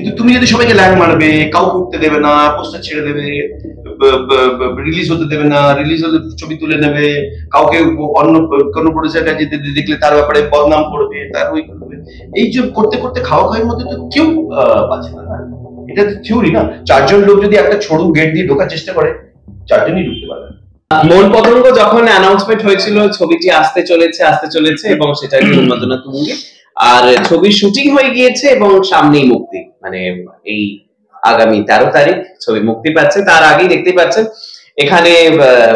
কিন্তু তুমি যদি সবাইকে ল্যাং মারবে, কাউকে উঠতে দেবে না, পোস্টার ছেড়ে দেবে, রিলিজ হতে দেবে না, রিলিজ হলে ছবি তুলে নেবে, কাউকে অন্য কোনো প্রডিউসার কাছে দেখলে তার ব্যাপারে বদনাম করবে, তার ওই করবে, এই যে করতে করতে খাওয়া খাওয়ার মধ্যে তো কেউ বাঁচে না। এটা তো থিওরি না। 4 জন লোক যদি একটা সরু গেট দিয়ে ঢোকার চেষ্টা করে, 4 জনই ঢুকতে পারবে। মন পতঙ্গ যখন অ্যানাউন্সমেন্ট হয়েছিল ছবিটি আসতে চলেছে এবং সেটা একটি উন্মাদনা তুঙ্গে, আর ছবির শুটিং হয়ে গিয়েছে এবং সামনেই মুক্তি, মানে এই আগামী 13 তারিখ ছবি মুক্তি পাচ্ছে। তার আগেই দেখতেই পাচ্ছেন এখানে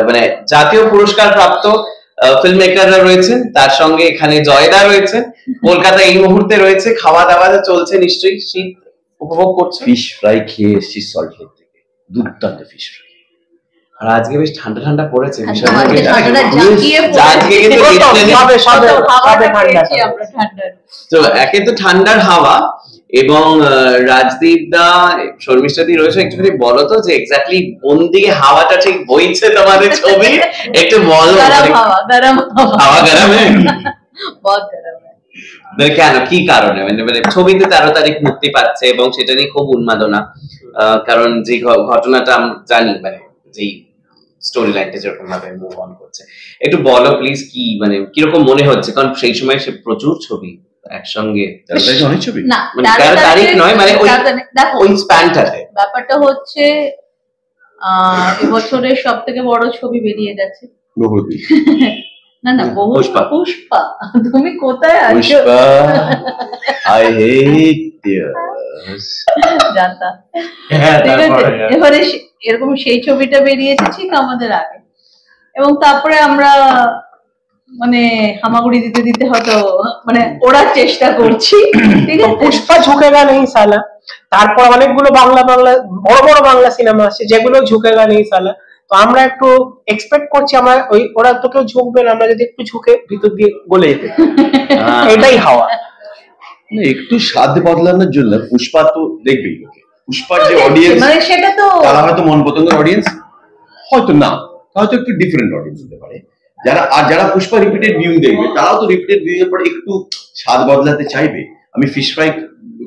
মানে জাতীয় পুরস্কার প্রাপ্ত ফিল্ম মেকাররা রয়েছেন, তার সঙ্গে এখানে জয়দা রয়েছেন, কলকাতা এই মুহূর্তে রয়েছে, খাওয়া দাওয়া চলছে, নিশ্চয়ই শীত উপভোগ করছে। ফিশ ফ্রাই খেয়ে এসেছি সল্ট লেক থেকে, দুর্দান্ত ফিশ ফ্রাই। আর আজকে বেশ ঠান্ডা ঠান্ডা পড়েছে, তো একে তো ঠান্ডার হাওয়া, এবং রাজদীপ দা, শর্মিষ্ঠা দি রয়েছে, একটুখানি বলো তো যে এক্স্যাক্টলি কোন দিকে হাওয়াটা ঠিক বইছে তোমাদের ছবি, একটু বলো। হাওয়া গরমে কেন, কি কারণে? মানে ছবিতে 13 তারিখ মুক্তি পাচ্ছে এবং সেটা নিয়ে খুব উন্মাদনা, কারণ যে ঘটনাটা আমরা জানি, মানে যেই স্টোরি লাইনটা যেরকম ভাবে মুভ অন করছে, একটু বলো প্লিজ, কি মানে কিরকম মনে হচ্ছে? কারণ সেই সময় সে প্রচুর ছবি একসঙ্গে, অনেক ছবি না, 13 তারিখ নয়, মানে ওই স্প্যানটাতে ব্যাপারটা হচ্ছে এবছরের সব থেকে বড় ছবি বেরিয়ে গেছে। না না, পুষ্পা। তুমি কোথায় আছো? আই হেট জানতা। ঠিক আছে, এবারে এরকম সেই ছবিটা বেরিয়েছে ঠিক আমাদের আগে, এবং তারপরে আমরা মানে হামাগুড়ি দিতে দিতে হয়তো মানে ওড়ার চেষ্টা করছি। ঠিক আছে, পুষ্পা ঝুঁকেগা নেই সালা। তারপর অনেকগুলো বাংলা বড় বড় বাংলা সিনেমা আছে যেগুলো ঝুঁকেগা নেই সালা। তো আমরা একটু এক্সপেক্ট করছি, আমরা ওরা তো কেউ ঝুঁকবে না, আমরা যদি একটু ঝুঁকে ভিতর দিয়ে গলে যেতে, এটাই হাওয়া। একটু স্বাদ বদলানোর জন্য পুষ্পা তো দেখবেই লোকে, পুষ্পার যে অডিয়েন্স, মানে সেটা তো তারা হয়তো মন পতঙ্গের অডিয়েন্স হয়তো না, হয়তো একটু ডিফারেন্ট অডিয়েন্স হতে পারে। যারা পুষ্পা রিপিটেড ভিউইং দেখবে, তারাও তো রিপিটেড ভিউইং এর পরে একটু স্বাদ বদলাতে চাইবে। আমি ফিশ ফ্রাই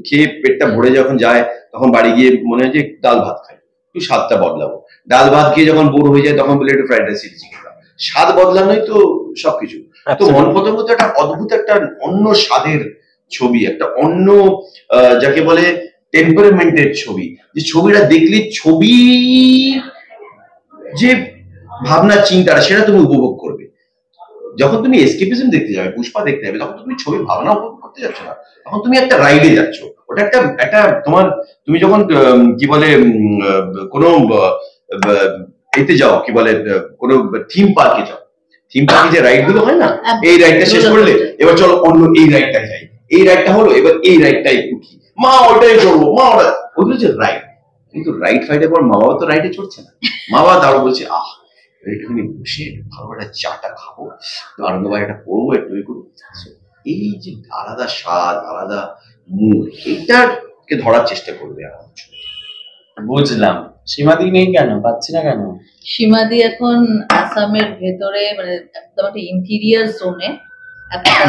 খেয়ে পেটটা ভরে যখন যায়, তখন বাড়ি গিয়ে মনে হয় যে ডাল ভাত খাই, একটু স্বাদটা বদলাবো। ডাল ভাত খেয়ে যখন বোর হয়ে যায়, তখন বলে একটু ফ্রাইড রাইস চিলি চিকেন। স্বাদ বদলানোই তো সবকিছু। তো মন পতঙ্গ তো একটা অদ্ভুত, একটা অন্য স্বাদের ছবি, একটা অন্য যাকে বলে টেম্পারমেন্টের ছবি, যে ছবিটা দেখলে ছবি যে ভাবনা চিন্তাটা সেটা তুমি উপভোগ করবে। যখন তুমি এসকেপিজম দেখতে যাবে, পুষ্পা দেখতে যাবে, তখন তুমি ছবি ভাবনা উপভোগ করতে যাচ্ছ না, তখন তুমি একটা রাইডে যাচ্ছ। ওটা একটা তোমার, তুমি যখন কি বলে কোনো এতে যাও, কি বলে কোনো থিম পার্কে যাও, থিম পার্কে যে রাইড গুলো হয় না, এই রাইডটা শেষ করলে এবার চলো অন্য এই রাইডটাই যাই, এই রাইডটা হলো এবার এই রাইডটাই উঠি, মা ওটাই চড়বো, মা ওটা, ওগুলো যে রাইড। কিন্তু রাইড ফাইডের পর মা বাবা তো রাইডে চড়ছে না, মা বাবা তারও বলছে একটুখানি বসে ভালো একটা চাটা খাবো, আনন্দবাই একটা পড়বো, একটু করবো। এই যে আলাদা স্বাদ, আলাদা মুড, এইটাকে ধরার চেষ্টা করবে। বুঝলাম। সীমাদি নেই কেন, পাচ্ছি না কেন? সীমাদি এখন আসামের ভেতরে, মানে একদম একটা ইন্টেরিয়ার জোনে একটা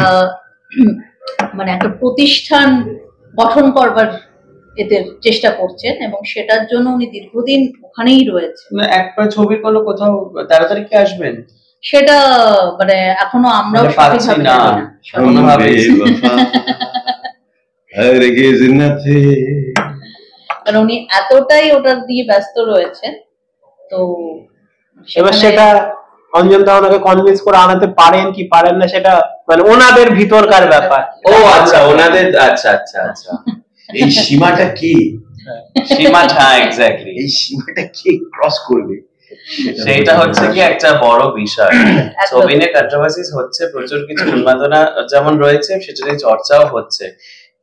মানে একটা প্রতিষ্ঠান গঠন করবার এতে চেষ্টা করছেন, এবং সেটার জন্য উনি দীর্ঘদিন ওখানেই রয়েছে। একটা ছবির কোনো কোথাও 13 তারিখে আসবেন, সেটা মানে এখনো আমরাও পাচ্ছি না। কারণ উনি এতটাই ওটার দিয়ে ব্যস্ত রয়েছেন, তো এবার সেটা অঞ্জন দা ওনাকে কনভিন্স করে আনাতে পারেন কি পারেন না, সেটা মানে ওনাদের ভিতরকার ব্যাপার। ও আচ্ছা, ওনাদের, আচ্ছা আচ্ছা আচ্ছা। এই সীমাটা কি, সীমাটা এক্স্যাক্টলি, এই সীমাটা কে ক্রস করবে, সেটা হচ্ছে কি একটা বড় বিষয়। ছবি নিয়ে কন্ট্রোভার্সিস হচ্ছে, প্রচুর কিছু উন্মাদনা যেমন রয়েছে, সেটা নিয়ে চর্চাও হচ্ছে।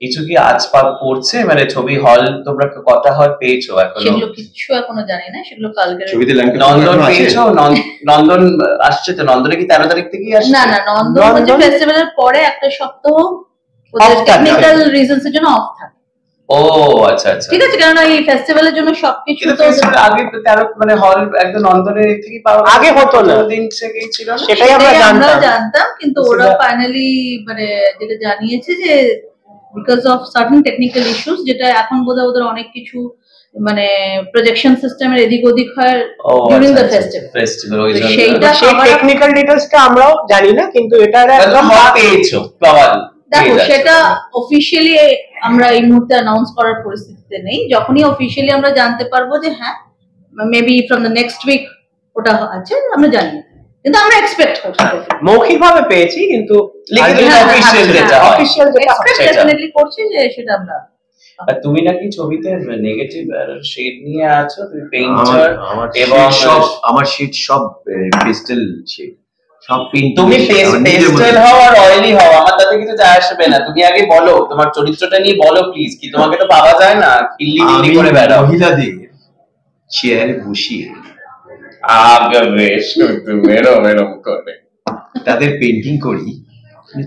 কিছু কি আজ পড়ছে, মানে ছবি হল তোমরা কটা হল পেয়েছো এখনো? সেগুলো কিছু এখনো জানি না, সেগুলো কালকে নন্দন পেয়েছো? নন্দন আসছে তো, নন্দনে কি 13 তারিখ থেকেই আসছে? না না, নন্দন হচ্ছে ফেস্টিভ্যালের পরে একটা সপ্তাহ ওদের টেকনিক্যাল রিজনস এর জন্য অফ থাকে। ও আচ্ছা আচ্ছা, ঠিক আছে, কারণ এই ফেস্টিভ্যালের জন্য সবকিছু তো আগে 13 মানে হল একদম নন্দনের থেকে পাওয়া আগে হতো না, দিন থেকেই ছিল না, সেটাই আমরা জানতাম। কিন্তু ওরা ফাইনালি মানে যেটা জানিয়েছে যে because of certain technical issues, যেটা এখন বোধহয় ওদের অনেক কিছু মানে প্রজেকশন সিস্টেমের এদিক ওদিক হয় ডিউরিং দ্য ফেস্টিভ্যাল। সেইটা সেই টেকনিক্যাল ডিটেইলসটা আমরাও জানি না, কিন্তু এটা একদম পেয়েছো পাওয়ার। দেখো সেটা অফিশিয়ালি আমরা এই মুহূর্তে অ্যানাউন্স করার পরিস্থিতিতে নেই। যখনই অফিশিয়ালি আমরা জানতে পারবো যে হ্যাঁ maybe from the next week ওটা আছে, আমরা জানি, কিন্তু আমরা এক্সপেক্ট করছি। মৌখিকভাবে পেয়েছি, কিন্তু অফিশিয়াল যেটা ডেফিনেটলি করছি যে সেটা আমরা। আর তুমি নাকি ছবিতে নেগেটিভ শেড নিয়ে আছো, তুমি পেইন্টার, এবং আমার শেড সব পেস্টেল শেড, সব পেইন্ট। তুমি পেস্টেল হও আর অয়েলি হও, আমার তাতে কিছু যায় আসবে না। তুমি আগে বলো তোমার চরিত্রটা নিয়ে বলো প্লিজ, কি তোমাকে তো পাওয়া যায় না, কিল্লি বিল্লি করে বেড়াও। মহিলাদের চেয়ারে বসিয়ে বেশ মেরম মেরম করে তাদের পেন্টিং করি,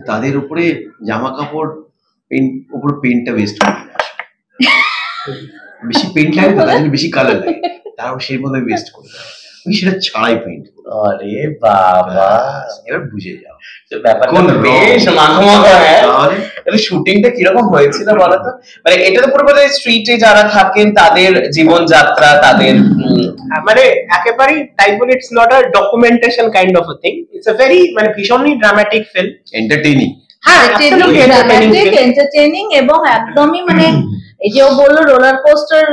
তাদের উপরে জামা কাপড় উপরে পেন্টটা ওয়েস্ট করি না, বেশি পেন্ট লাগে তো, তার জন্য বেশি কালার লাগে, তারপর সেই মতো ওয়েস্ট করি, আমি সেটা ছাড়াই পেইন্ট করি। আরে বাবা, এবার বুঝে যাও কোন বেশ মাখমাখা। হ্যাঁ, শুটিংটা কিরকম হয়েছিল বলো তো? মানে এটা তো পুরো স্ট্রিটে যারা থাকেন তাদের জীবনযাত্রা, তাদের মানে একেবারেই তাই বলে it's not a documentation kind of a thing, it's a very মানে ভীষণই ড্রামাটিক ফিল্ম, এন্টারটেইনিং। হ্যাঁ এন্টারটেইনিং এবং একদমই মানে এই যে ও বললো রোলার কোস্টার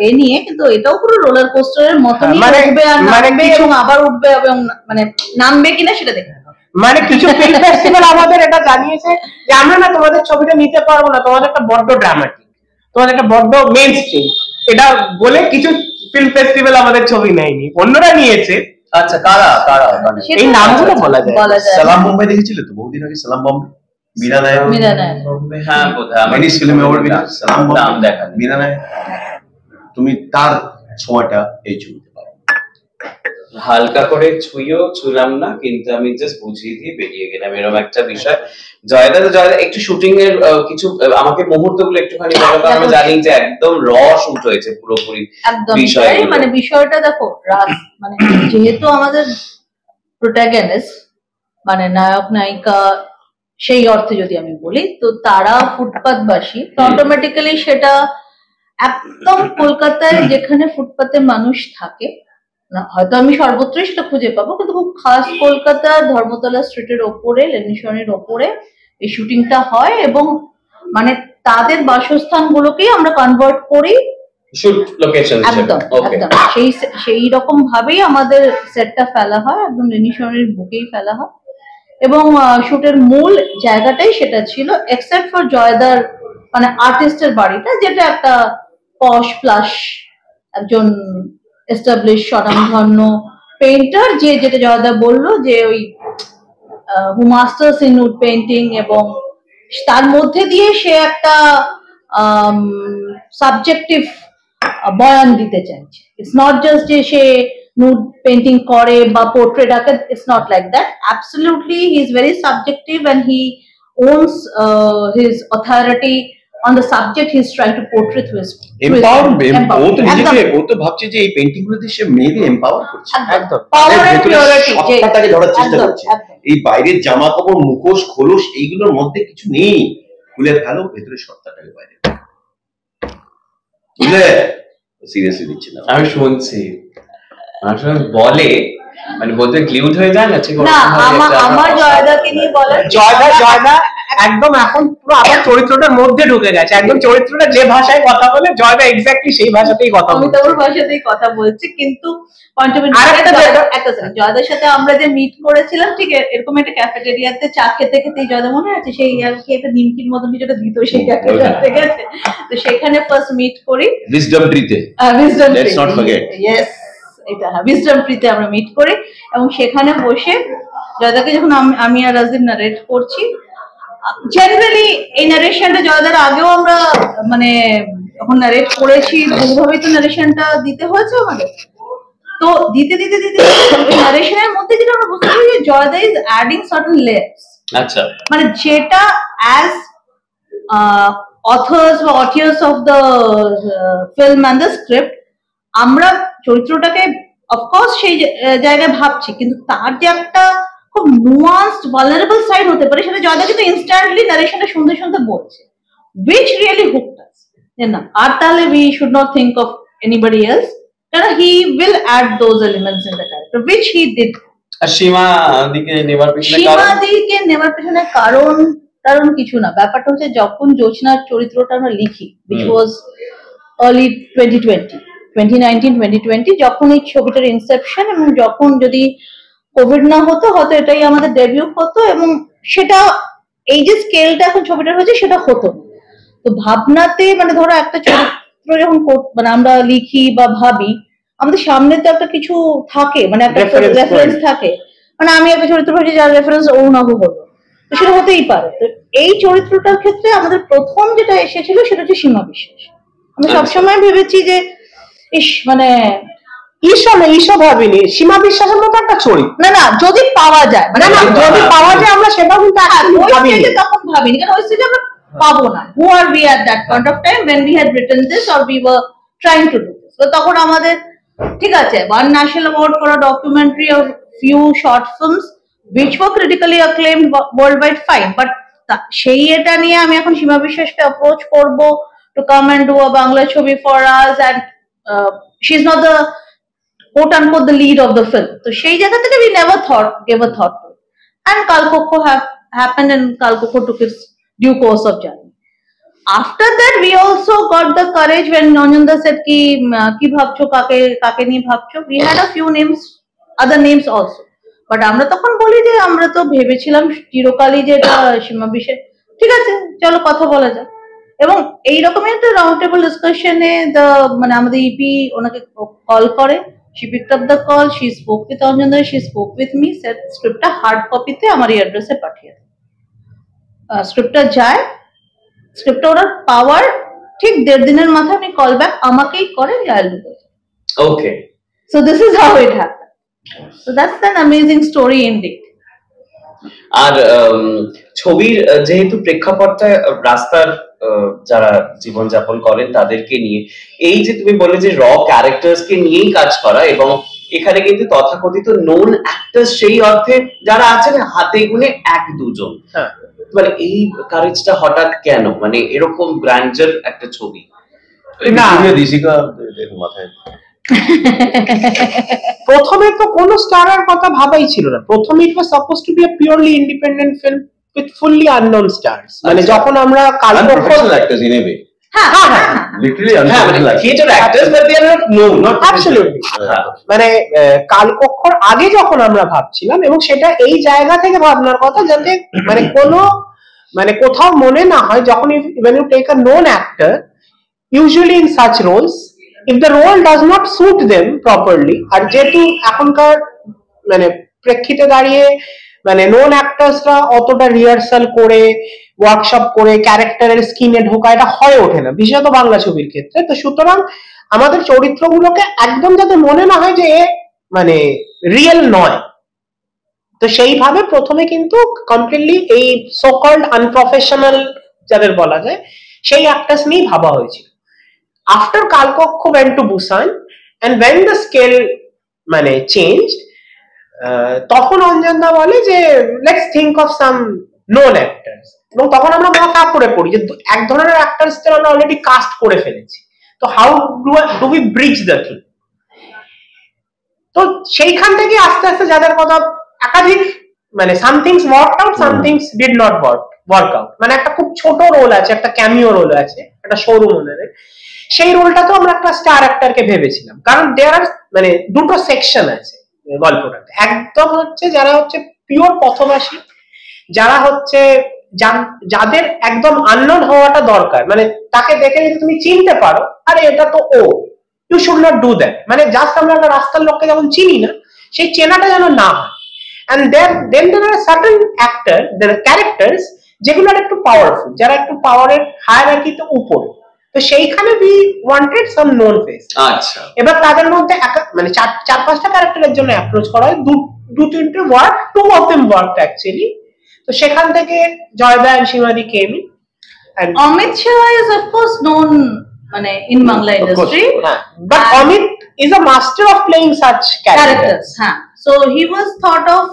এ নিয়ে, কিন্তু এটাও পুরো রোলার কোস্টারের মতনই উঠবে আর নামবে এবং আবার উঠবে এবং মানে নামবে কিনা সেটা দেখতে হবে। মানে কিছু ফিল্ম ফেস্টিভ্যাল আমাদের এটা জানিয়েছে যে আমরা না তোমাদের ছবিটা নিতে পারবো না, তোমাদের একটা বড্ড ড্রামাটিক, তোমাদের একটা বড্ড মেইন স্ট্রিম, এটা বলে কিছু ফিল্ম ফেস্টিভ্যাল আমাদের ছবি নেয়নি, অন্যরা নিয়েছে। আচ্ছা, কারা কারা এই নামগুলো বলা যায়? সালাম বোম্বাই দেখেছিলে তো বহুদিন আগে? সালাম বোম্বাই, মীরা নায়ক। হ্যাঁ বোধহয় মাইনিস ফিল্ম অ্যাওয়ার্ড উইনার সালাম নাম দেখা। মীরা নায়ক, তুমি তার ছোঁয়াটা এই ছবিতে পাবে। হালকা করে ছুলাম না, কিন্তু আমি জাস্ট বুঝিয়ে দিয়ে বেরিয়ে গেলাম, এরকম একটা বিষয়। জয়দা একটু শুটিং এর কিছু আমাকে মুহূর্তগুলো একটুখানি বলো, কারণ আমি জানি যে একদম র শুট হয়েছে পুরোপুরি বিষয়। মানে বিষয়টা দেখো, মানে যেহেতু আমাদের প্রোটাগনিস্ট মানে নায়ক নায়িকা সেই অর্থে যদি আমি বলি, তো তারা ফুটপাতবাসী, অটোমেটিক্যালি সেটা একদম কলকাতায় যেখানে ফুটপাতে মানুষ থাকে না, হয়তো আমি সর্বত্রই সেটা খুঁজে পাবো, কিন্তু খুব খাস কলকাতা ধর্মতলা স্ট্রিটের ওপরে, লেনিশনের ওপরে এই শুটিংটা হয়, এবং মানে তাদের বাসস্থান গুলোকেই আমরা কনভার্ট করি শুট লোকেশন। একদম একদম সেই রকম ভাবেই আমাদের সেটটা ফেলা হয়, একদম লেনিশনের বুকেই ফেলা হয়, এবং শুটের মূল জায়গাটাই সেটা ছিল, এক্সেপ্ট ফর জয়দার মানে আর্টিস্টের বাড়িটা, যেটা একটা পশ প্লাস একজন এস্টাবলিশ স্বনামধন্য পেইন্টার, যেটা জয়দা বললো যে ওই হু মাস্টার্স ইন নুড পেইন্টিং, এবং তার মধ্যে দিয়ে সে একটা সাবজেক্টিভ বয়ান দিতে চাইছে। ইটস নট জাস্ট যে সে নুড পেইন্টিং করে বা পোর্ট্রেট আঁকে, it's not like that. Absolutely he is very subjective and he owns his authority on the subject he is trying to portray through his ও তো ভাবছে যে এই পেইন্টিং গুলোতে সে মেয়েদের এম্পাওয়ার করছে, একদম পাওয়ার এন্ড পিউরিটি সত্তাটাকে ধরার চেষ্টা করছে। এই বাইরের জামা কাপড় মুখোশ খোলস এইগুলোর মধ্যে কিছু নেই, খুলে ফেলো ভেতরে সত্তাটাকে বাইরে, বুঝলে? সিরিয়াসলি দিচ্ছে না, আমি শুনছি আসলে বলে মানে বলতে গ্লিউড হয়ে যায় না ঠিক না। আমার জয়দাকে নিয়ে বলে, জয়দা একদম এখন পুরো আমার চরিত্রটার মধ্যে ঢুকে গেছে, একদম চরিত্রটা যে ভাষায় কথা বলে জয়দা এক্স্যাক্টলি সেই ভাষাতেই কথা বলে, অমিতাভর ভাষাতেই কথা বলছে। কিন্তু জয়দার সাথে আমরা যে মিট করেছিলাম, ঠিক এরকম একটা ক্যাফেটেরিয়াতে চা খেতে খেতেই জয়দা মনে আছে সেই আর কি একটা নিমকির মতন কিছুটা দিত সেই ক্যাফেটেরিয়াতে গেছে, তো সেখানে ফার্স্ট মিট করি উইজডম ট্রিতে। লেটস নট ফরগেট, ইয়েস, এটা উইজডম ট্রিতে আমরা মিট করি, এবং সেখানে বসে জয়দাকে যখন আমি আর রাজদীপ নারেট করছি, জেনারেলি এই নারেশনটা জয়দার আগেও আমরা মানে যখন নারেট করেছি বহুভাবেই তো নারেশনটা দিতে হয়েছে আমাদের, তো দিতে দিতে দিতে নারেশনের মধ্যে যেটা আমরা বুঝতে পারি যে Joyda is adding certain layers. আচ্ছা, মানে যেটা অ্যাজ অথর্স বা audience of the film and the script আমরা চরিত্রটাকে অফকোর্স সেই জায়গায় ভাবছি, কিন্তু তার যে একটা খুব নুয়ান্সড ভালনারেবল সাইড হতে পারে সেটা জয়দা কিন্তু ইনস্ট্যান্টলি নারেশনটা শুনতে শুনতে বলছে। which really hooked us. আর তাহলে we should not think of anybody else. He will add those elements in the character, which he did. আর সীমা দিকে নেবার পিছনে কারণ কিছু না, ব্যাপারটা হচ্ছে যখন জোছনার চরিত্রটা আমরা লিখি, which was early 2020 যখন এই ছবিটার ইনসেপশন, এবং যখন যদি কোভিড না হতো হয়তো এটাই আমাদের ডেবিউ হতো, এবং সেটা এই যে স্কেলটা এখন ছবিটার হচ্ছে সেটা হতো। তো ভাবনাতে মানে ধরো একটা চরিত্র যখন মানে আমরা লিখি বা ভাবি, আমাদের সামনে তো একটা কিছু থাকে, মানে একটা রেফারেন্স থাকে, মানে আমি একটা চরিত্র ভাবছি যার রেফারেন্স অরুণাভ হলো, তো সেটা হতেই পারে। তো এই চরিত্রটার ক্ষেত্রে আমাদের প্রথম যেটা এসেছিল সেটা হচ্ছে সীমা বিশ্বাস। আমি সবসময় ভেবেছি যে মানে ঈশো ভাবিনি সীমা বিশ্বাসের মতো একটা চরিত্র, না যদি পাওয়া যায়, মানে যদি পাওয়া যায় আমরা সেটা কিন্তু তখন ভাবিনি, কারণ ওই স্টেজে আমরা পাবো না। Who are we at that point of time when we had written this or we were trying to do this? তো তখন আমাদের ঠিক আছে, one national award for a documentary of few short films which were critically acclaimed worldwide, fine, but সেই এটা নিয়ে আমি এখন সীমা বিশ্বাসকে অ্যাপ্রোচ করব to come and do a Bangla ছবি for us, and she's not the quote unquote the lead of the film. So সেই জায়গা থেকে we never gave a thought to it. And Kalkokko happened, and Kalkokko took its due course of journey. After that we also got the courage when Nonjanda said ki bhabcho, kake niye bhabcho. We had a few names, other names also, but আমরা তখন বলি যে আমরা তো ভেবেছিলাম চিরকালই যে এটা সীমা বিশ্বাস, ঠিক আছে চলো কথা বলা যাক। এবং এইরকমই একটা রাউন্ড টেবল ডিসকাশনে মানে আমাদের ইপি ওনাকে কল করে, she picked up the call, she spoke with Anjanda, she spoke with me, said স্ক্রিপ্টটা হার্ড কপিতে আমার এই অ্যাড্রেসে পাঠিয়ে দাও। স্ক্রিপ্টটা যায়, স্ক্রিপ্টটা ওনার পাওয়ার ঠিক 1.5 দিনের মাথায় উনি কল ব্যাক আমাকেই করেন, ওকে, so this is how it happened. So that's an amazing story indeed. আর ছবির যেহেতু প্রেক্ষাপটটা রাস্তার যারা জীবনযাপন করেন তাদেরকে নিয়ে, এই যে তুমি বললে যে র ক্যারেক্টার্স কে নিয়েই কাজ করা, এবং এখানে কিন্তু তথাকথিত নোন অ্যাক্টরস সেই অর্থে যারা আছেন হাতে গুনে 1-2 জন, মানে এই কারেজটা হঠাৎ কেন, মানে এরকম গ্র্যান্ডার একটা ছবি মাথায় প্রথমে তো কোনো স্টারের কথা ভাবাই ছিল না। প্রথমে it was suppose to be a purely independent film with fully unknown stars. মানে যখন আমরা কালকক্ষর actors in a way, literally unknown theatre actors, but they are not known, not absolutely. মানে কালকক্ষর আগে যখন আমরা ভাবছিলাম, এবং সেটা এই জায়গা থেকে ভাবনার কথা যাতে মানে কোনো মানে কোথাও মনে না হয় যখন when you take a known actor usually in such roles, if the role does not suit them properly, আর যেহেতু এখনকার মানে প্রেক্ষিতে দাঁড়িয়ে মানে নোন অ্যাক্টরসরা অতটা রিহার্সাল করে ওয়ার্কশপ করে ক্যারেক্টারের স্কিনে ঢোকা এটা হয়ে ওঠে না, বিশেষত বাংলা ছবির ক্ষেত্রে। তো সুতরাং আমাদের চরিত্রগুলোকে একদম যাতে মনে না হয় যে মানে রিয়েল নয়, তো সেইভাবে প্রথমে কিন্তু কমপ্লিটলি এই সো কল্ড আনপ্রফেশনাল যাদের বলা যায় সেই অ্যাক্টরস নিয়েই ভাবা হয়েছিল। After Kalkokko went to Busan and when the scale মানে changed, তখন অঞ্জনদা বলে যে let's think of some known actors, এবং তখন আমরা মাথা করে পড়ি যে এক ধরনের অ্যাক্টরস আমরা অলরেডি কাস্ট করে ফেলেছি, তো how do we bridge the thing? তো সেইখান থেকে আস্তে আস্তে যাদের কথা একাধিক মানে some things worked out, some things did not work out। মানে একটা খুব ছোট রোল আছে, একটা ক্যামিও রোল আছে, একটা শোরুম ওনারের, সেই রোলটা তো আমরা একটা স্টার অ্যাক্টরকে ভেবেছিলাম, কারণ দেয়ার আর মানে দুটো সেকশন আছে গল্পটাতে। একদম হচ্ছে যারা হচ্ছে পিওর পথবাসী, যারা হচ্ছে যাদের একদম আননোন হওয়াটা দরকার, মানে তাকে দেখে যদি তুমি চিনতে পারো আরে এটা তো ও, you should not do that, মানে জাস্ট আমরা একটা রাস্তার লোককে যেমন চিনি না সেই চেনাটা যেন না হয়। and then there are certain actors, there are characters যেগুলো একটু পাওয়ারফুল, যারা একটু পাওয়ারের হায়ারার্কিতে উপরে, তো সেইখানে we wanted some known face। আচ্ছা, এবার তাদের মধ্যে মানে 4-5টা ক্যারেক্টারের জন্য অ্যাপ্রোচ করা হয়, 2-3টে work, 2 of them worked actually। তো সেখান থেকে Joyda and Shimadi came in, and Amit Shah is of course known মানে in Bangla industry, but Amit is a master of playing such characters. So he was thought of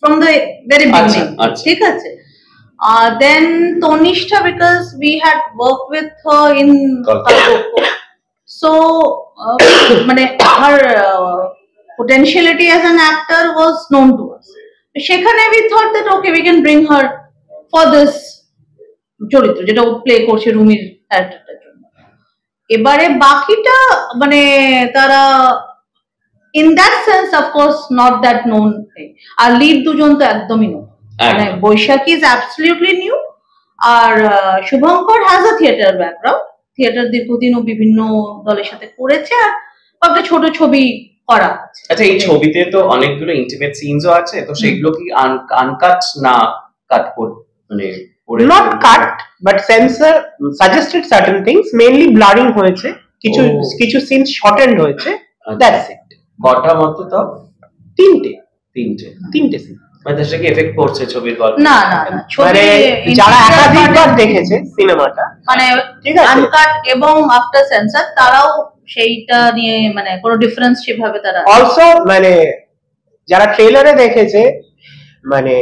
from the very beginning, ঠিক আছে। Then Tonishta, because we had worked with her in Kalkoko. So মানে her potentiality as an actor was known to us. সেখানে we thought that okay, we can bring her for this চরিত্র যেটা ও play করছে রুমির ক্যারেক্টারটার জন্য। এবারে বাকিটা মানে তারা in that sense of course not that known, আর লিড দুজন তো একদমই নতুন, মানে বৈশাখী is absolutely new আর Shubhankar has a theater background, theatre দীর্ঘদিনও বিভিন্ন দলের সাথে করেছে আর একটা ছোট ছবি করা। আচ্ছা, এই ছবিতে তো অনেকগুলো ইন্টিমেট সিনসও আছে, তো সেগুলো কি আনকাট না কাট মানে not cut but censor suggested certain things, mainly blurring হয়েছে, কিছু কিছু সিন শর্টেন্ড হয়েছে, that's it। কটা মতো তো? তিনটে সিন। মানে সেটা কি এফেক্ট করছে ছবির গল্প? না না না, মানে যারা একাধিকবার দেখেছে সিনেমাটা, মানে ঠিক আছে, আনকাট এবং আফটার সেন্সর তারাও সেইটা নিয়ে মানে কোনো ডিফারেন্স সেভাবে তারা অলসো মানে যারা ট্রেলারে দেখেছে মানে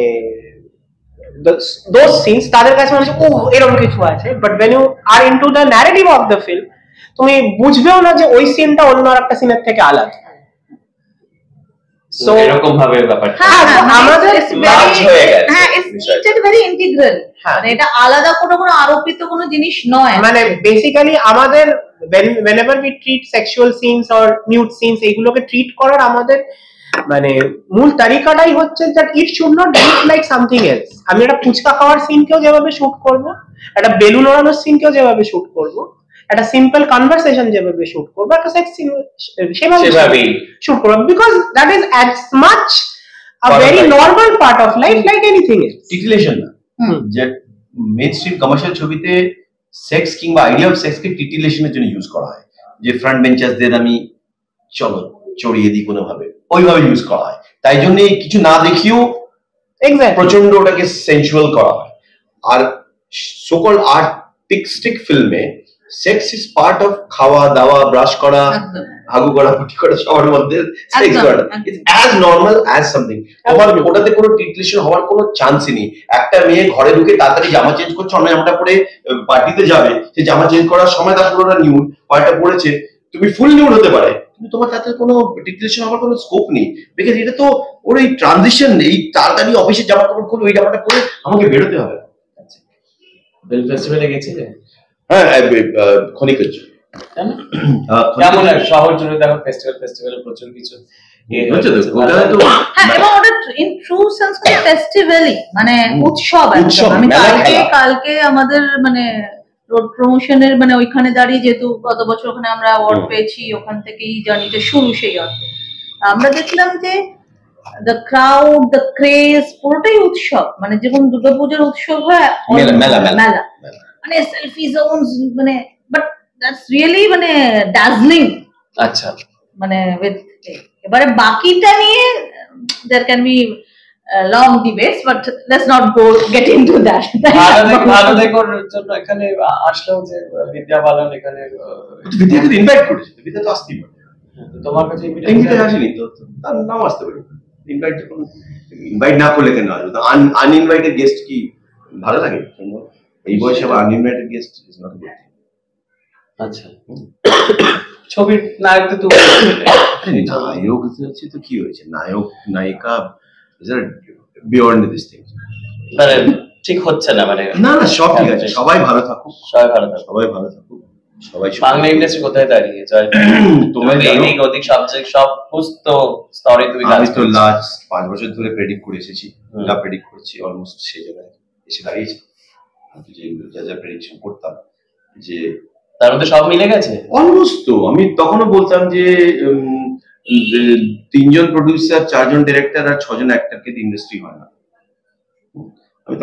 those scenes তাদের কাছে মনে হচ্ছে ও এরকম কিছু আছে, but when you are into the narrative of the film তুমি বুঝবেও না যে ওই সিনটা অন্য একটা সিনের থেকে আলাদা। সো এরকম ভাবে ব্যাপারটা আমাদের লার্জ হয়ে গেছে, হ্যাঁ ইটস ভেরি ইন্টিগ্রাল, মানে এটা আলাদা কোনো আরোপিত কোনো জিনিস নয়। মানে বেসিক্যালি আমাদের whenever we treat sexual scenes or nude scenes এইগুলোকে ট্রিট করার আমাদের মানে মূল তারিকাটাই হচ্ছে that it should not look like something else। আমি একটা ফুচকা খাওয়ার সিনকেও যেভাবে শুট করব, একটা বেলুন ওড়ানোর সিনকেও যেভাবে শুট করব, একটা সিম্পল কনভারসেশন যেভাবে শুট করব, একটা সেক্স সিন সেভাবেই শুট করব, because that is as much a very normal part of life like anything else। টিটিলেশন না, যে মেইনস্ট্রিম কমার্শিয়াল ছবিতে সেক্স কিংবা আইডিয়া অফ সেক্স কে টিটিলেশনের জন্য ইউজ করা হয়, যে ফ্রন্ট বেঞ্চারদের আমি চলো চড়িয়ে দিই কোনোভাবে, ওইভাবে ইউজ করা হয়, তাই জন্য কিছু না দেখিও প্রচন্ড ওটাকে সেন্সুয়াল করা হয়। আর সোকল আর্টিস্টিক ফিল্মে সেক্স ইজ পার্ট অফ খাওয়া দাওয়া, ব্রাশ করা, হাগু করা, ফুটি করা, সবার মধ্যে সেক্স করা is as normal as something. ওটাতে কোনো টিটিলেশন হওয়ার কোনো চান্সই নেই। একটা মেয়ে ঘরে ঢুকে তাড়াতাড়ি জামা চেঞ্জ করছে, অন্য জামাটা পরে পার্টিতে যাবে, সে জামা চেঞ্জ করার সময় তার পুরোটা নিউড, পয়টা পড়েছে, তুমি ফুল নিউড হতে পারে, তোমার তাতে কোনো টিটিলেশন হওয়ার কোনো স্কোপ নেই, বিকজ এটা তো ওর এই ট্রানজিশন, এই তাড়াতাড়ি অফিসের জামা কাপড় খুলে ওই জামাটা পরে আমাকে বেরোতে হবে। ফিল্ম ফেস্টিভ্যালে গেছিলে? হ্যাঁ, ক্ষণিকের জন্য। কেমন লাগে শহর জুড়ে দেখো ফেস্টিভ্যালে প্রচুর কিছু মানে উৎসব। আমি কালকে আমাদের মানে রোড প্রমোশনের মানে ওইখানে দাঁড়িয়ে, যেহেতু গত বছর ওখানে আমরা অ্যাওয়ার্ড পেয়েছি, ওখান থেকেই জার্নিটা শুরু। সেই অর্থে আমরা দেখলাম যে দ্য ক্রাউড, দ্য ক্রেজ, পুরোটাই উৎসব। মানে যেমন দুর্গাপূজার উৎসব হয় মেলা, মানে সেলফি জোনস, মানে বাট দ্যাটস রিয়েলি মানে ডাজলিং। আচ্ছা, মানে এবারে বাকিটা নিয়ে there can be long debates, but let's not get into that. ভালো দেখোর জন্য এখানে আসলেও যে বিদ্যা বালন এখানে বিদ্যাকে ইনভাইট করেছে, বিদ্যা তো আসতেই পারে, তোমার কাছে ইনভাইট আসেনি তো তার নাম আসতে পারে। ইনভাইট না করলে কেন আসবে? আনইনভাইটেড গেস্ট কি ভালো লাগে? এই বয়সে uninvited guest is not good. আচ্ছা, ছবির নায়ক তো তুমি, নায়ক হচ্ছে তো কি হয়েছে, নায়ক নায়িকা বিয়ন্ড দিস থিং ঠিক হচ্ছে না, মানে না না সব ঠিক আছে, সবাই ভালো থাকুক, সবাই ভালো থাকুক, সবাই ভালো থাকুক, সবাই। বাংলা ইন্ডাস্ট্রি কোথায় দাঁড়িয়ে তোমার এই গতিক সাবজেক্ট সব পুস্ত স্তরে তুমি কাজ তো লাস্ট 5 বছর ধরে প্রেডিক্ট করে এসেছি, যা প্রেডিক্ট করছি অলমোস্ট সেই জায়গায় এসে দাঁড়িয়েছি। যা যা প্রেডিকশন করতাম যে তার মধ্যে সব মিলে গেছে অলমোস্ট। তো আমি তখনও বলতাম যে 3জন প্রডিউসার, 4জন ডিরেক্টর আর 6জন অ্যাক্টরকে ইন্ডাস্ট্রি হয় না। আমি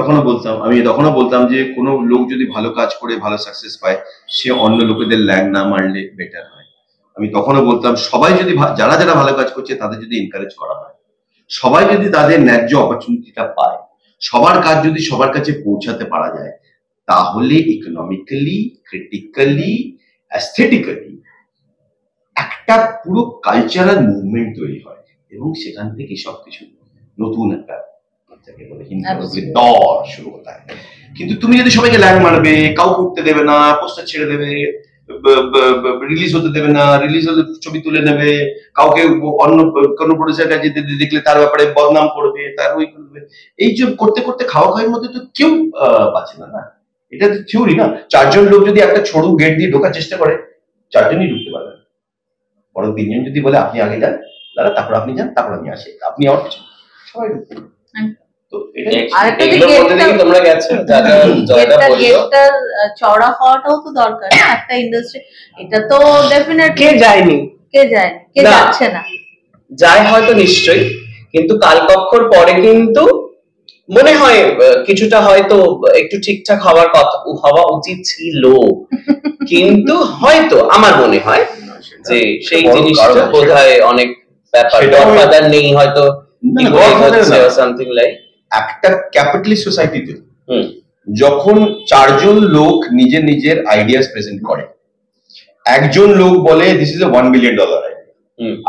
তখনও বলতাম যে কোনো লোক যদি ভালো কাজ করে ভালো সাকসেস পায়, সে অন্য লোকেদের ল্যাং না মারলে বেটার হয়। আমি তখনও বলতাম সবাই যদি যারা যারা ভালো কাজ করছে তাদের যদি এনকারেজ করা হয়, সবাই যদি তাদের ন্যায্য অপরচুনিটিটা পায়, সবার কাজ যদি সবার কাছে পৌঁছাতে পারা যায়, তাহলে ইকোনমিক্যালি, ক্রিটিক্যালি, অ্যাস্থেটিক্যালি একটা পুরো কালচারাল মুভমেন্ট তৈরি হয় এবং সেখান থেকে সবকিছু নতুন একটা যাকে বলে হিন্দি দর শুরু হতে হয়। কিন্তু তুমি যদি সবাইকে ল্যাং মারবে, কাউকে উঠতে দেবে না, পোস্টার ছেড়ে দেবে, রিলিজ হতে দেবে না, রিলিজ হলে ছবি তুলে নেবে, কাউকে অন্য কোনো প্রডিউসার কাছে দেখলে তার ব্যাপারে বদনাম করবে, তার ওই করবে, এই যে করতে করতে খাওয়া খাওয়ার মধ্যে তো কেউ বাঁচে না। না, এটা তো থিওরি না। 4 জন লোক যদি একটা সরু গেট দিয়ে ঢোকার চেষ্টা করে, 4 জনই ঢুকতে পারবে না। বরং 3 জন যদি বলে আপনি আগে যান দাদা, তারপর আপনি যান, তারপর আমি আসি, আপনি আমার পিছনে, সবাই ঢুকতে পারবে। তো তোমরা গেছো গেটটার চওড়া হওয়াটাও তো দরকার না একটা ইন্ডাস্ট্রি। এটা তো ডেফিনেটলি কে যায়নি, কে যাচ্ছে না, যায় হয়তো নিশ্চয়ই, কিন্তু কালকক্ষর পরে কিন্তু মনে হয় কিছুটা হয়তো একটু ঠিকঠাক হওয়া উচিত ছিল, কিন্তু হয়তো আমার মনে হয় যে সেই জিনিসটা বোধহয় অনেক ব্যাপার গডফাদার নেই হয়তো, সামথিং লাইক একটা ক্যাপিটালিস্ট সোসাইটিতে যখন 4 জন লোক নিজের নিজের আইডিয়াস প্রেজেন্ট করে, একজন লোক বলে this is a $1 billion idea,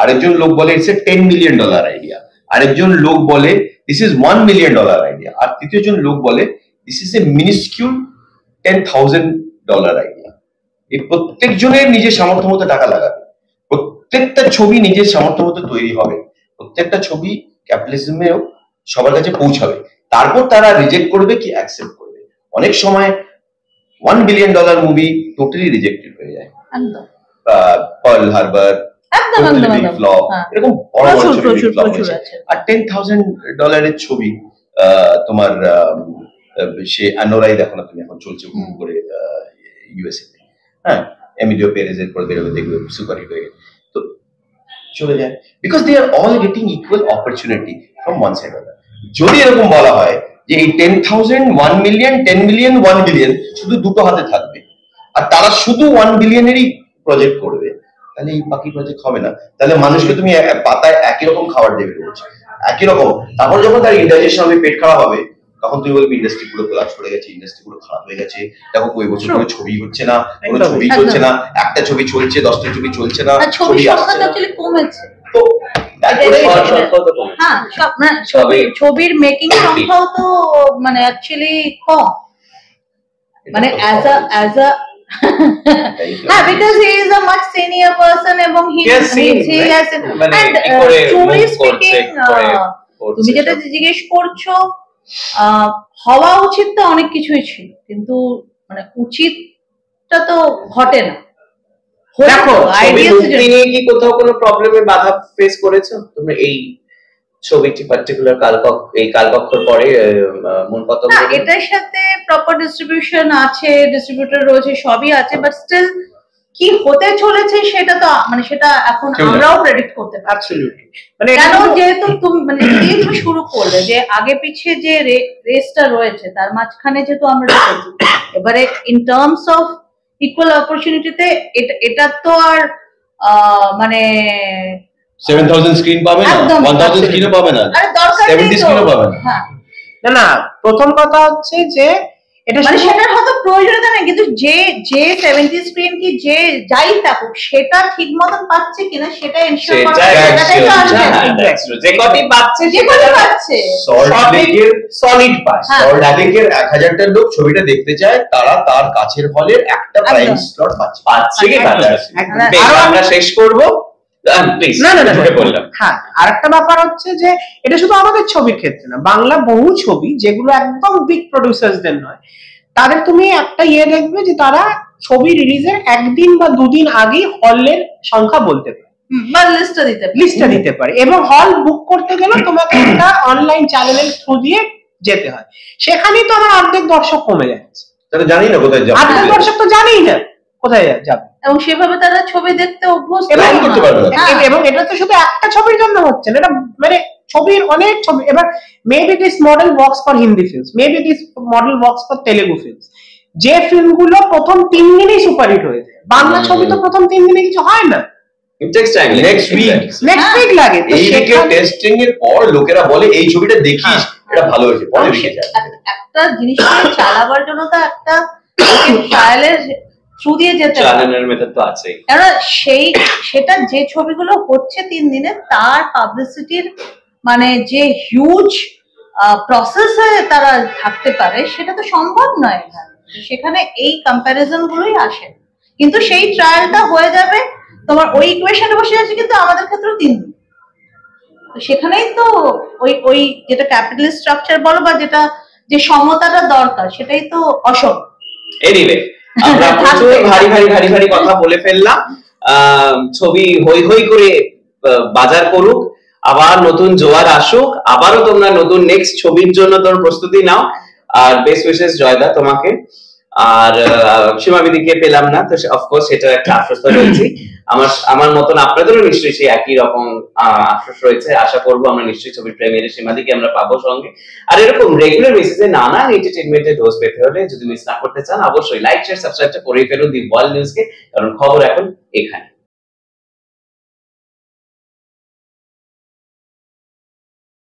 আরেকজন লোক বলে ইটস এ $10 মিলিয়ন আইডিয়া, আরেকজন লোক বলে দিস ইজ $1 মিলিয়ন আইডিয়া, আর তৃতীয় জন লোক বলে দিস ইজ এ মিনিস্কিউল $10,000 আইডিয়া। এই প্রত্যেকজনের নিজের সামর্থ্য মতো টাকা লাগাবে, প্রত্যেকটা ছবি নিজের সামর্থ্য মতো তৈরি হবে, প্রত্যেকটা ছবি ক্যাপিটালিজমেও সবার কাছে পৌঁছাবে, তারপর তারা রিজেক্ট করবে কি অ্যাকসেপ্ট করবে। অনেক সময় $1 বিলিয়ন মুভি টোটালি রিজেক্টেড হয়ে যায়, পার্ল হারবার ফ্লপ, এরকম বড় বড় ছবি ফ্লপ হয়েছে। আর $10,000 এর ছবি তোমার সে আনোরাই দেখো না তুমি, এখন চলছে করে ইউএসএ, হ্যাঁ, এমিলিও পেরেজের পর বেরোবে, দেখবে সুপারহিট হয়ে গেছে, তো চলে যায়, because they are all getting equal opportunity from one side or যদি এরকম বলা হয় যে এই 10,000 1 মিলিয়ন 10 মিলিয়ন 1 বিলিয়ন শুধু দুটো হাতে থাকবে, আর তারা শুধু 1 বিলিয়নেরই প্রজেক্ট করবে, তাহলে এই বাকি প্রজেক্ট হবে না। তাহলে মানুষকে তুমি পাতায় একই রকম খাবার দেবে রোজ, একই রকম, তারপর যখন তার ইন্ডাইজেশন হবে, পেট খারাপ হবে, তখন তুমি বলবি ইন্ডাস্ট্রি পুরো কোলাপস করে গেছে, ইন্ডাস্ট্রি পুরো খারাপ হয়ে গেছে, দেখো কই বছর কোনো ছবি হচ্ছে না, কোনো ছবি চলছে না, একটা ছবি চলছে, 10টা ছবি চলছে না, ছবি সংখ্যাটা অ্যাকচুয়ালি কমেছে। তো ছবির মেকিং সংখ্যাও তো মানে অ্যাকচুয়ালি কম, মানে অ্যাজ আ হ্যাঁ, because he is a much senior person এবং he has and truly speaking তুমি যেটা জিজ্ঞেস করছো, হওয়া উচিত তো অনেক কিছুই ছিল, কিন্তু মানে উচিতটা তো ঘটে না। দেখো নিয়ে কি কোথাও কোনো প্রবলেমে বাধা ফেস করেছো তোমরা এই ছবিটি পার্টিকুলার কালকক্ষর পরে মূল কথা? এটার সাথে প্রপার ডিস্ট্রিবিউশন আছে, ডিস্ট্রিবিউটর রয়েছে, সবই আছে, বাট স্টিল কি হতে চলেছে সেটা তো মানে সেটা এখন আমরাও প্রেডিক্ট করতে পারি। অ্যাবসলিউটলি, মানে কেন যেহেতু তুমি মানে তুমি শুরু করলে যে আগে পিছিয়ে যে রেসটা রয়েছে তার মাঝখানে যেহেতু আমরা রেখেছি, এবারে ইন টার্মস অফ ইকুয়াল অপরচুনিটিতে এটা তো আর মানে 7,000 স্ক্রিন পাবে না, 1,000 স্ক্রিনও পাবে না, 70 স্ক্রিনও পাবে না। না না, প্রথম কথা হচ্ছে যে এটা মানে সেটার হয়তো প্রয়োজনীয়তা নেই, কিন্তু যে 70 স্ক্রিন কি যে যাই থাকুক সেটা ঠিক মতন পাচ্ছে কিনা সেটা এনশিওর করা, সেটাই তো আসবে। যে কপি পাচ্ছে সলিড পাস। সলিডের 1000টা লোক ছবিটা দেখতে চায়, তারা তার কাছের হলের একটা প্রাইম স্লট পাচ্ছে কি পাচ্ছে। আমরা শেষ করব। হ্যাঁ, আরেকটা ব্যাপার হচ্ছে যে এটা শুধু আমাদের ছবির ক্ষেত্রে না, বাংলা বহু ছবি যেগুলো একদম বিগ প্রডিউসার্সদের নয়, তাদের তুমি একটা দেখবে যে তারা ছবি রিলিজের একদিন বা দুদিন আগে হলের সংখ্যা বলতে পারে বা লিস্টটা দিতে পারে, এবং হল বুক করতে গেলে তোমাকে একটা অনলাইন চ্যানেলের থ্রু দিয়ে যেতে হয়, সেখানেই তো আমার অর্ধেক দর্শক কমে যাচ্ছে। তারা জানি না কোথায় যাবে, অর্ধেক দর্শক তো জানেই না কোথায় যাবে, এবং সেভাবে তারা ছবি দেখতে অভ্যস্ত এবং এটা তো শুধু একটা ছবির জন্য হচ্ছে না, এটা মানে ছবির অনেক ছবি। এবার maybe this model works for Hindi films, maybe this model works for Telugu films, যে ফিল্মগুলো প্রথম 3 দিনেই সুপারহিট হয়ে যায়। বাংলা ছবি তো প্রথম 3 দিনে কিছু হয় না, নেক্সট উইক লাগে। এই উইকের টেস্টিং এর পর লোকেরা বলে এই ছবিটা দেখিস, এটা ভালো হয়েছে, পরে দেখে যায়। একটা জিনিস চালাবার জন্য তো একটা ট্রায়ালের থ্রু দিয়ে যেতে চালানোর মেথড তো আছেই, কারণ সেটা যে ছবিগুলো হচ্ছে 3 দিনে তার পাবলিসিটির মানে যে হিউজ প্রসেসে তারা থাকতে পারে, সেটা তো সম্ভব নয় এখানে। সেখানে এই কম্প্যারিজন গুলোই আসে, কিন্তু সেই ট্রায়ালটা হয়ে যাবে তোমার ওই ইকুয়েশনে বসে যাচ্ছে, কিন্তু আমাদের ক্ষেত্রেও 3 দিন। তো সেখানেই তো ওই যেটা ক্যাপিটালিস্ট স্ট্রাকচার বলো বা যেটা যে সমতাটা দরকার, সেটাই তো অসম। এনিওয়ে, আমরা প্রচুর ভারী ভারী কথা বলে ফেললাম। ছবি হই হই করে বাজার করুক, আবার নতুন জোয়ার আসুক, আবারও তোমরা নতুন নেক্সট ছবির জন্য তোর প্রস্তুতি নাও। আর বেস্ট উইশেস জয়দা তোমাকে। আর সীমাবিদিকে পেলাম না, তো অফকোর্স সেটা একটা আশ্বস্ত রয়েছে। আমার মতন আপনাদেরও নিশ্চয়ই সেই একই রকম আশ্বাস রয়েছে। আশা করবো আমরা নিশ্চয়ই ছবির প্রেমিয়ারে সীমাদিকে আমরা পাবো সঙ্গে। আর এরকম রেগুলার বেসিসে নানা এন্টারটেইনমেন্টের ডোজ পেতে হলে যদি মিস না করতে চান, অবশ্যই লাইক শেয়ার সাবস্ক্রাইবটা করে ফেলুন দি ওয়ার্ল্ড নিউজকে, কারণ খবর এখন এখানে।